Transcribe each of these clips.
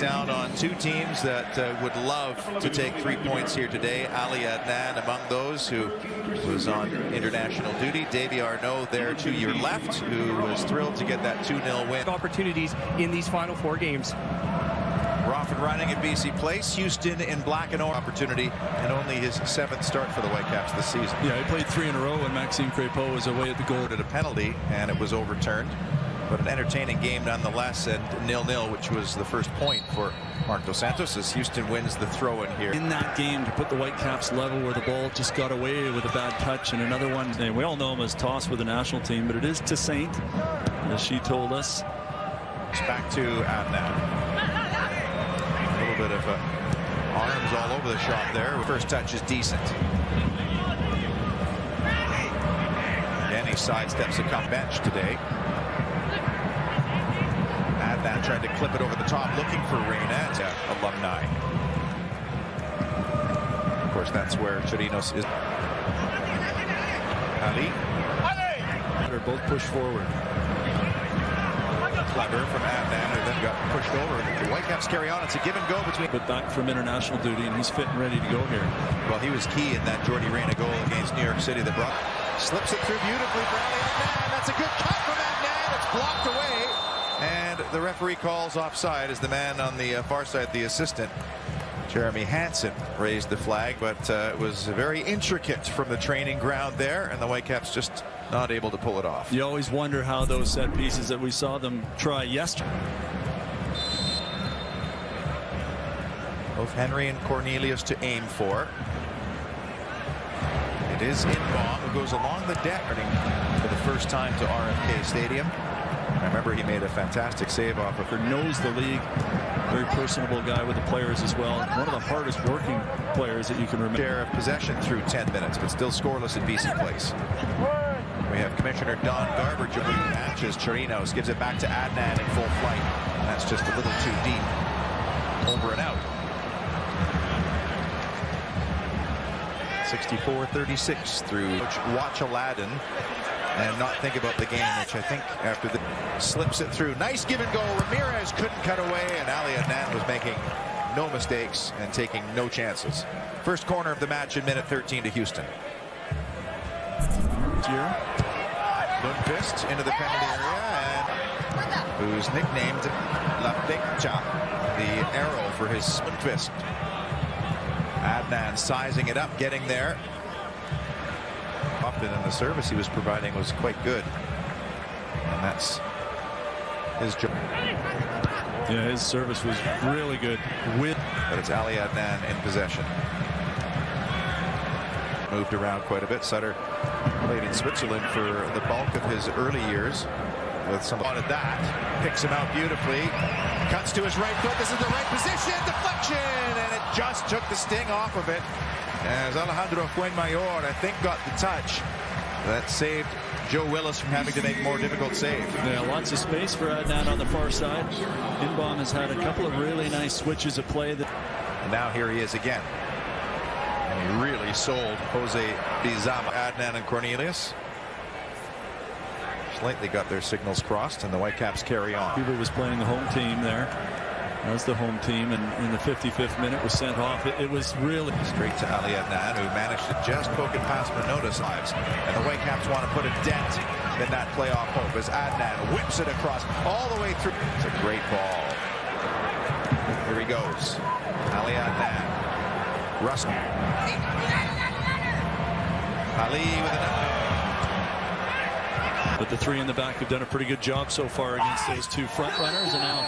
down on two teams that would love to take 3 points here today. Ali Adnan among those who was on international duty. Davy Arnaud there to your left, who was thrilled to get that 2-0 win. Opportunities in these final 4 games. We're off and running at BC Place. Houston in black and orange opportunity, and only his 7th start for the Whitecaps this season. Yeah, he played 3 in a row when Maxime Crépeau was away at the goal. At a penalty, and it was overturned. But an entertaining game nonetheless, and 0-0, which was the first point for Marc Dos Santos as Houston wins the throw-in here. In that game to put the Whitecaps level where the ball just got away with a bad touch, and another one, and we all know him as Toss with the national team, but it is Toussaint, as she told us. It's back to Adnan. A little bit of arms all over the shot there. First touch is decent. Again, he sidesteps a come bench today. Adnan tried to clip it over the top, looking for Reyna. Alumni. Of course, that's where Chirinos is. Ali. They're both pushed forward. Clever from Adnan, who then got pushed over. The Whitecaps carry on. It's a give and go between. But back from international duty, and he's fit and ready to go here. Well, he was key in that Jordi Reyna goal against New York City that brought. Slips it through beautifully for Ali Adnan. That's a good cut from Adnan. It's blocked away. And the referee calls offside as the man on the far side, the assistant, Jeremy Hansen, raised the flag. But it was very intricate from the training ground there, and the Whitecaps just not able to pull it off. You always wonder how those set pieces that we saw them try yesterday. Both Henry and Cornelius to aim for. It is Inbom who goes along the deck for the first time to RFK Stadium. I remember he made a fantastic save off of her. Knows the league. Very personable guy with the players as well. One of the hardest working players that you can remember. Share of possession through 10 minutes, but still scoreless at BC Place. We have Commissioner Don Garbage of the matches. Chirinos gives it back to Adnan in full flight. That's just a little too deep. Over and out. 64-36 through watch Aladdin and not think about the game, which I think after the slips it through. Nice give and go. Ramirez couldn't cut away, and Ali Adnan was making no mistakes and taking no chances. First corner of the match in minute 13 to Houston. Here, Lundqvist into the penalty area, and who's nicknamed La Flecha, the arrow for his Lundqvist. Adnan sizing it up, getting there. Often in the service he was providing was quite good, and that's his job. Yeah, his service was really good. But it's Ali Adnan in possession. Moved around quite a bit. Sutter played in Switzerland for the bulk of his early years. With some wanted that, picks him out beautifully, cuts to his right foot. This is the right position, deflection, and it just took the sting off of it. As Alejandro Fuenmayor, I think, got the touch that saved Joe Willis from having to make a more difficult save. Yeah, lots of space for Adnan on the far side. Inbom has had a couple of really nice switches of play. And now here he is again. And he really sold Jose Bizama. Adnan and Cornelius slightly got their signals crossed, and the Whitecaps carry on. Cuba was playing the home team there. As the home team, and in the 55th minute was sent off. It was really straight to Ali Adnan, who managed to just poke it past Manotas lives. And the Whitecaps want to put a dent in that playoff hope as Adnan whips it across all the way through. It's a great ball. Here he goes. Ali Adnan. Russell. Ali with another. But the three in the back have done a pretty good job so far against those two front runners, and now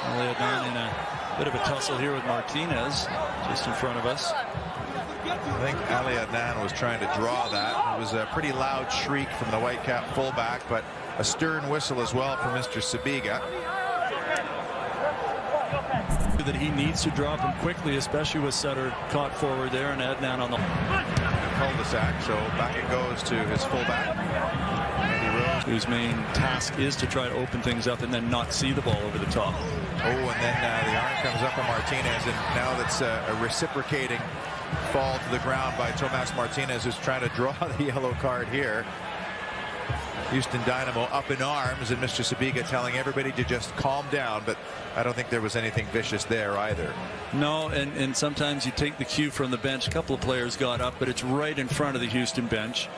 Ali Adnan in a bit of a tussle here with Martinez just in front of us. I think Ali Adnan was trying to draw that. It was a pretty loud shriek from the Whitecap fullback, but a stern whistle as well from Mr. Sabiga. That he needs to drop him quickly, especially with Sutter caught forward there and Adnan on the cul-de-sac. So back it goes to his fullback, whose main task is to try to open things up and then not see the ball over the top. Oh, and then the arm comes up on Martinez, and now that's a reciprocating fall to the ground by Tomas Martinez, who's trying to draw the yellow card here. Houston Dynamo up in arms, and Mr. Sabiga telling everybody to just calm down, but I don't think there was anything vicious there either. No, and sometimes you take the cue from the bench. A couple of players got up, but it's right in front of the Houston bench.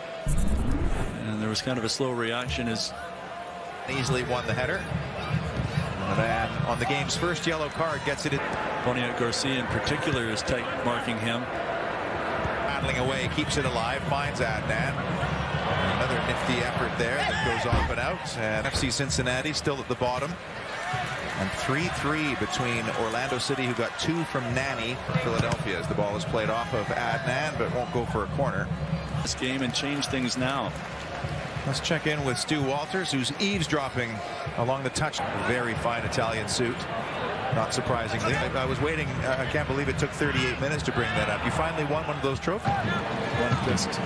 And there was kind of a slow reaction as easily won the header. And the man on the game's first yellow card gets it in. Boniek Garcia in particular is tight marking him. Paddling away, keeps it alive, finds Adnan. Another nifty effort there that goes off and out. And FC Cincinnati still at the bottom. And 3-3 between Orlando City, who got 2 from Nani, Philadelphia, as the ball is played off of Adnan, but won't go for a corner. This game and change things now. Let's check in with Stu Walters, who's eavesdropping along the touch. A very fine Italian suit, not surprisingly. I was waiting. I can't believe it took 38 minutes to bring that up. You finally won one of those trophies?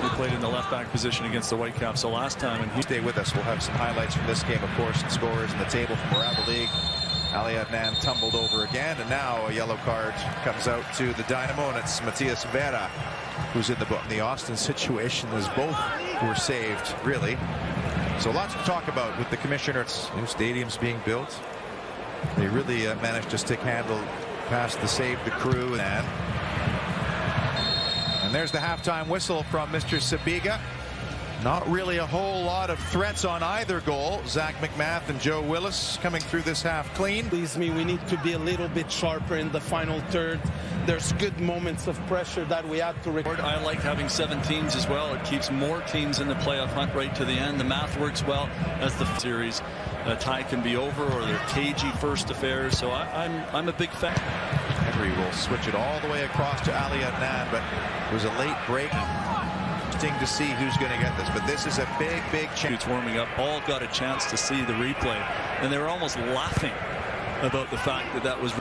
We played in the left back position against the Whitecaps the last time. And stay with us. We'll have some highlights from this game, of course, and scores in the table from around the league. Ali Adnan tumbled over again, and now a yellow card comes out to the Dynamo, and it's Matias Vera who's in the book. The Austin situation is both were saved, really. So lots to talk about with the commissioner. It's new stadiums being built. They really managed to stick handle past the save the crew. And there's the halftime whistle from Mr. Sabiga. Not really a whole lot of threats on either goal. Zach McMath and Joe Willis coming through this half clean. Please me, we need to be a little bit sharper in the final third. There's good moments of pressure that we had to record. I like having 7 teams as well. It keeps more teams in the playoff hunt right to the end. The math works well as the series. A tie can be over, or they're cagey first affairs. So I'm a big fan. Henry will switch it all the way across to Ali Adnan, but it was a late break. To see who's going to get this, but this is a big chance. Warming up, all got a chance to see the replay, and they were almost laughing about the fact that that was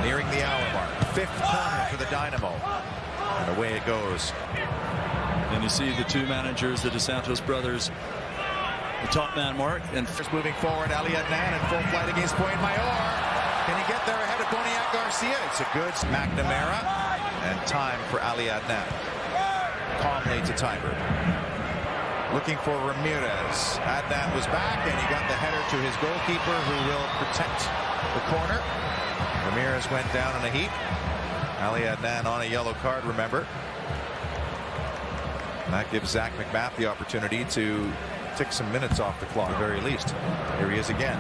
nearing the hour mark. 5th corner for the Dynamo, and away it goes. And you see the 2 managers, the Dos Santos brothers, the top man Mark, and first moving forward, Ali Adnan in full flight against Point Mayor. Can he get there ahead of Boniek Garcia? It's a good McNamara, and time for Ali Adnan. Calmly to Tiber. Looking for Ramirez. Adnan was back, and he got the header to his goalkeeper, who will protect the corner. Ramirez went down in a heap. Ali Adnan on a yellow card, remember. And that gives Zach McMath the opportunity to tick some minutes off the clock, at the very least. Here he is again.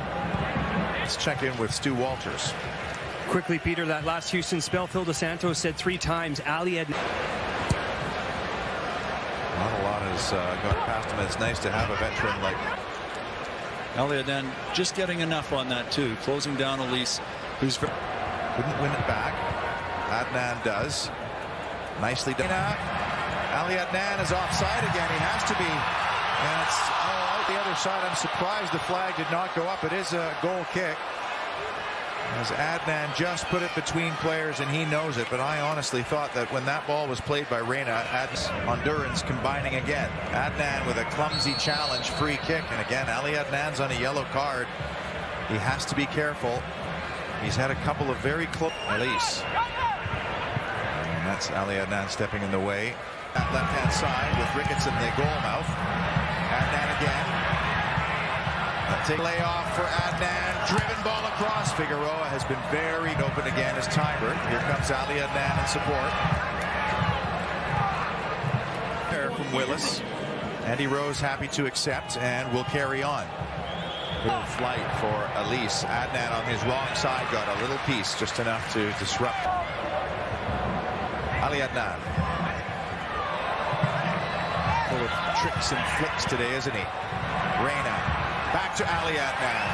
Let's check in with Stu Walters. Quickly, Peter, that last Houston spell, Phil Dos Santos said 3 times Ali Adnan. Not a lot has gone past him. It's nice to have a veteran like Ali Adnan just getting enough on that too, closing down Elise, who's couldn't win it back. Adnan does. Nicely done. Ali Adnan is offside again. He has to be. And it's out the other side. I'm surprised the flag did not go up. It is a goal kick, as Adnan just put it between players, and he knows it. But I honestly thought that when that ball was played by Reyna, Hondurans combining again. Adnan with a clumsy challenge, free kick, and again Ali Adnan's on a yellow card. He has to be careful. He's had a couple of very close. Elise. And that's Ali Adnan stepping in the way. That left-hand side with Ricketts in the goal mouth. Adnan again. Take layoff for Adnan. Driven ball across. Figueroa has been very open again as Tiber. Here comes Ali Adnan in support. There from Willis. Andy Rose happy to accept and will carry on. Good flight for Elise. Adnan on his wrong side got a little piece, just enough to disrupt. Ali Adnan. Full of tricks and flicks today, isn't he? Reyna. Back to Ali Adnan.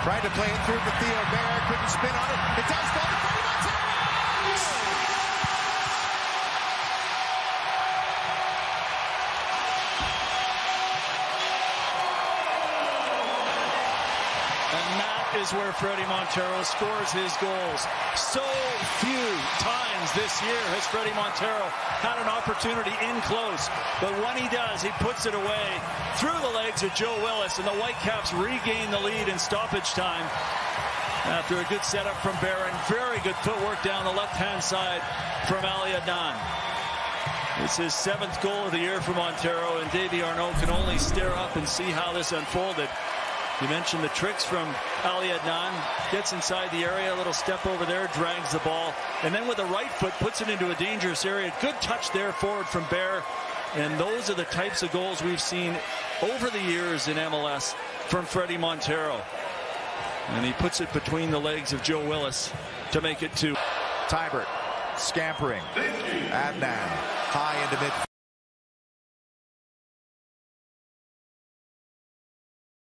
Tried to play it through to Theo Bair. Couldn't spin on it. It does fall to Fredy Montero. And that is where Fredy Montero scores his goals. So few times this year has Fredy Montero had an opportunity in close, but when he does, he puts it away through the legs of Joe Willis, and the Whitecaps regain the lead in stoppage time after a good setup from Barron. Very good footwork down the left-hand side from Ali Adnan. It's his 7th goal of the year for Montero, and Davy Arnault can only stare up and see how this unfolded. You mentioned the tricks from Ali Adnan. Gets inside the area, a little step over there, drags the ball, and then with the right foot puts it into a dangerous area. Good touch there forward from Bear. And those are the types of goals we've seen over the years in MLS from Fredy Montero. And he puts it between the legs of Joe Willis to make it 2. Teibert scampering. Adnan high into midfield.